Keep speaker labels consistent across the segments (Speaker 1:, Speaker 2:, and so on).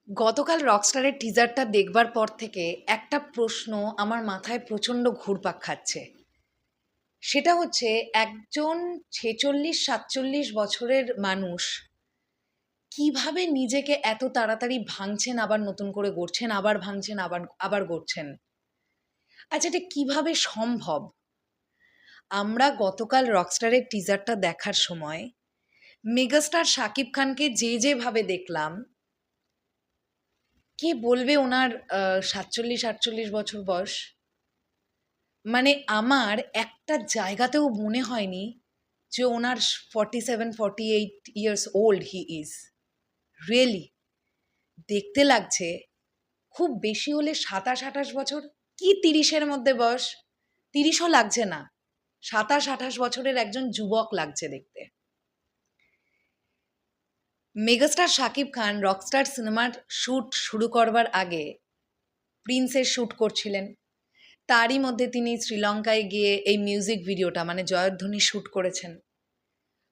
Speaker 1: গতকাল রকস্টারের টিজারটা দেখবার পর থেকে একটা প্রশ্ন আমার মাথায় প্রচণ্ড ঘুরপাক খাচ্ছে। সেটা হচ্ছে, একজন 46-47 বছরের মানুষ কিভাবে নিজেকে এত তাড়াতাড়ি ভাঙছেন, আবার নতুন করে গড়ছেন, আবার ভাঙছেন, আবার আবার গড়ছেন। আচ্ছা, এটা কিভাবে সম্ভব? আমরা গতকাল রকস্টারের টিজারটা দেখার সময় মেগাস্টার শাকিব খানকে যেভাবে দেখলাম, কে বলবে ওনার 47-48 বছর বয়স? মানে আমার একটা জায়গাতেও মনে হয়নি যে ওনার 47-48 years old he is. Really দেখতে লাগছে খুব বেশি হলে 27-28 বছর, কি 30-এর মধ্যে বয়স। 30ও লাগছে না, 27-28 বছরের একজন যুবক লাগছে দেখতে। মেগাস্টার শাকিব খান রকস্টার সিনেমার শ্যুট শুরু করবার আগে প্রিন্সের শ্যুট করছিলেন। তারই মধ্যে তিনি শ্রীলঙ্কায় গিয়ে এই মিউজিক ভিডিওটা মানে জয়ধ্বনি শ্যুট করেছেন।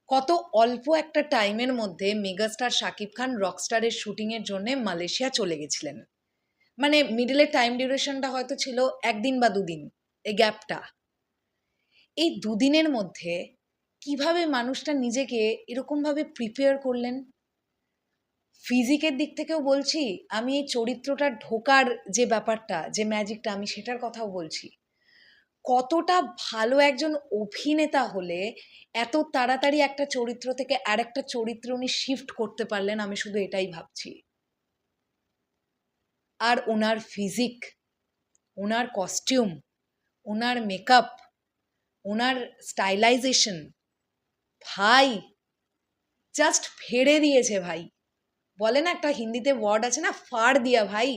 Speaker 1: কত অল্প একটা টাইমের মধ্যে মেগাস্টার শাকিব খান রকস্টারের শুটিংয়ের জন্য মালয়েশিয়া চলে গেছিলেন। মানে মিডলের টাইম ডিউরেশনটা হয়তো ছিল 1 দিন বা 2 দিন, এই গ্যাপটা। এই 2 দিনের মধ্যে কিভাবে মানুষটা নিজেকে এরকমভাবে প্রিপেয়ার করলেন? ফিজিকের দিক থেকেও বলছি, আমি এই চরিত্রটা ঢোকার যে ব্যাপারটা, যে ম্যাজিকটা, আমি সেটার কথাও বলছি। কতটা ভালো একজন অভিনেতা হলে এত তাড়াতাড়ি একটা চরিত্র থেকে আরেকটা চরিত্রে উনি শিফট করতে পারলেন, আমি শুধু এটাই ভাবছি। আর ওনার ফিজিক, ওনার কস্টিউম, ওনার মেকআপ, ওনার স্টাইলাইজেশন, ভাই জাস্ট ফেড়ে দিয়েছে ভাই। বলে না, একটা হিন্দিতে ওয়ার্ড আছে না, ফাড় দিয়া। ভাই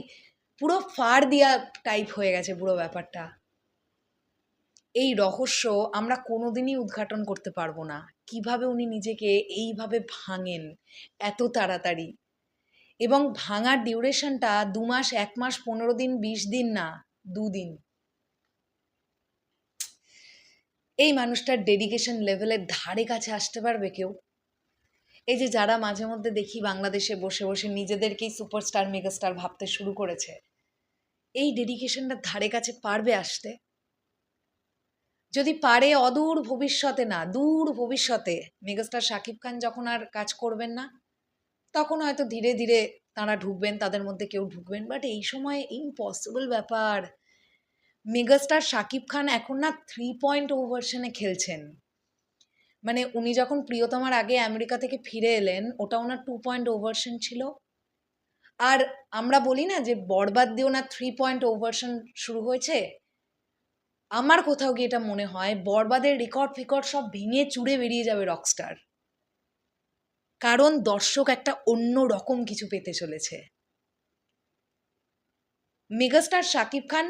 Speaker 1: পুরো ফাড় দিয়া টাইপ হয়ে গেছে পুরো ব্যাপারটা। এই রহস্য আমরা কোনোদিনই উদ্ঘাটন করতে পারবো না, কিভাবে উনি নিজেকে এইভাবে ভাঙেন এত তাড়াতাড়ি। এবং ভাঙার ডিউরেশনটা 2 মাস, 1 মাস, 15 দিন, 20 দিন না, 2 দিন। এই মানুষটার ডেডিকেশন লেভেলের ধারে কাছে আসতে পারবে কেউ? এই যে যারা মাঝে মধ্যে দেখি বাংলাদেশে বসে বসে নিজেদেরকেই সুপারস্টার মেগাস্টার ভাবতে শুরু করেছে, এই ডেডিকেশনটার ধারে কাছে পারবে আসতে? যদি পারে, অদূর ভবিষ্যতে, না দূর ভবিষ্যতে, মেগাস্টার শাকিব খান যখন আর কাজ করবেন না, তখন হয়তো ধীরে ধীরে তারা ঢুকবেন, তাদের মধ্যে কেউ ঢুকবেন। বাট এই সময় ইম্পসিবল ব্যাপার। মেগাস্টার শাকিব খান এখন না 3.0 ভার্সনে খেলছেন। মানে উনি যখন প্রিয়তমার আগে আমেরিকা থেকে ফিরে এলেন, ওটা ওনার 2.0 ভার্সন ছিল। আর আমরা বলি না যে বরবাদ দিয়ে ওনার 3.0 ভার্সন শুরু হয়েছে। আমার কোথাও গিয়ে এটা মনে হয় বরবাদের রেকর্ড ফিকর্ড সব ভেঙে চুরে বেরিয়ে যাবে রকস্টার। কারণ দর্শক একটা অন্য রকম কিছু পেতে চলেছে। মেগাস্টার শাকিব খান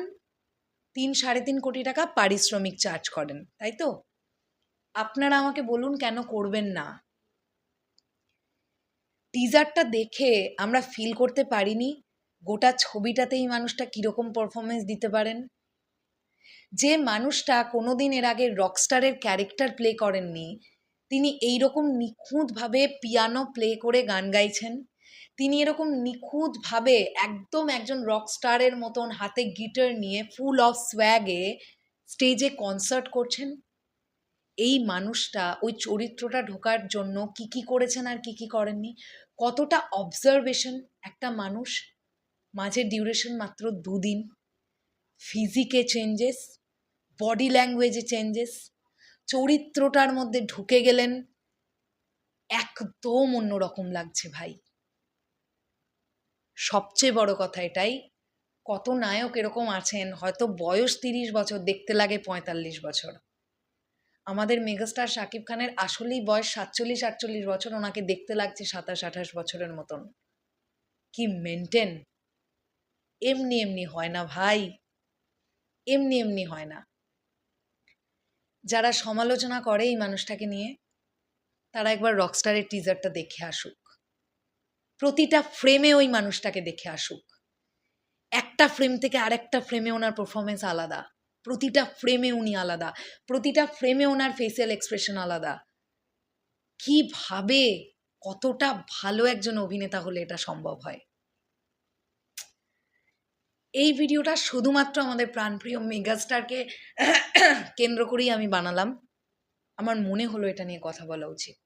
Speaker 1: 3-3.5 কোটি টাকা পারিশ্রমিক চার্জ করেন, তাই তো? আপনারা আমাকে বলুন কেন করবেন না? টিজারটা দেখে আমরা ফিল করতে পারিনি গোটা ছবিটাতেই মানুষটা কীরকম পারফরমেন্স দিতে পারেন? যে মানুষটা কোনোদিন এর আগে রকস্টারের ক্যারেক্টার প্লে করেননি, তিনি এইরকম নিখুঁতভাবে পিয়ানো প্লে করে গান গাইছেন। তিনি এরকম নিখুঁতভাবে একদম একজন রকস্টারের মতন হাতে গিটার নিয়ে ফুল অফ সোয়াগে স্টেজে কনসার্ট করছেন। এই মানুষটা ওই চরিত্রটা ঢোকার জন্য কি কি করেছেন আর কি কি করেননি, কতটা অবজারভেশন একটা মানুষ। মাঝে ডিউরেশন মাত্র 2 দিন, ফিজিকে চেঞ্জেস, বডি ল্যাঙ্গুয়েজে চেঞ্জেস, চরিত্রটার মধ্যে ঢুকে গেলেন, একদম অন্যরকম লাগছে ভাই। সবচেয়ে বড় কথা এটাই, কত নায়ক এরকম আছেন হয়তো বয়স 30 বছর, দেখতে লাগে 45 বছর। আমাদের মেগাস্টার শাকিব খানের আসলেই বয়স 47-48 বছর, ওনাকে দেখতে লাগছে 27-28 বছরের মতন। কি মেনটেন! এমনি এমনি হয় না ভাই, এমনি এমনি হয় না। যারা সমালোচনা করে এই মানুষটাকে নিয়ে, তারা একবার রকস্টারের টিজারটা দেখে আসুক। প্রতিটা ফ্রেমে ওই মানুষটাকে দেখে আসুক। একটা ফ্রেম থেকে আরেকটা ফ্রেমে ওনার পারফরমেন্স আলাদা, প্রতিটা ফ্রেমে উনি আলাদা, প্রতিটা ফ্রেমে ওনার ফেসিয়াল এক্সপ্রেশন আলাদা। কিভাবে, কতটা ভালো একজন অভিনেতা হলে এটা সম্ভব হয়? এই ভিডিওটা শুধুমাত্র আমাদের প্রাণপ্রিয় মেগাস্টারকে কেন্দ্র করেই আমি বানালাম। আমার মনে হলো এটা নিয়ে কথা বলা উচিত।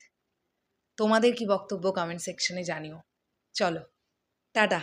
Speaker 1: তোমাদের কি বক্তব্য কমেন্ট সেকশনে জানিও। চলো, টাটা।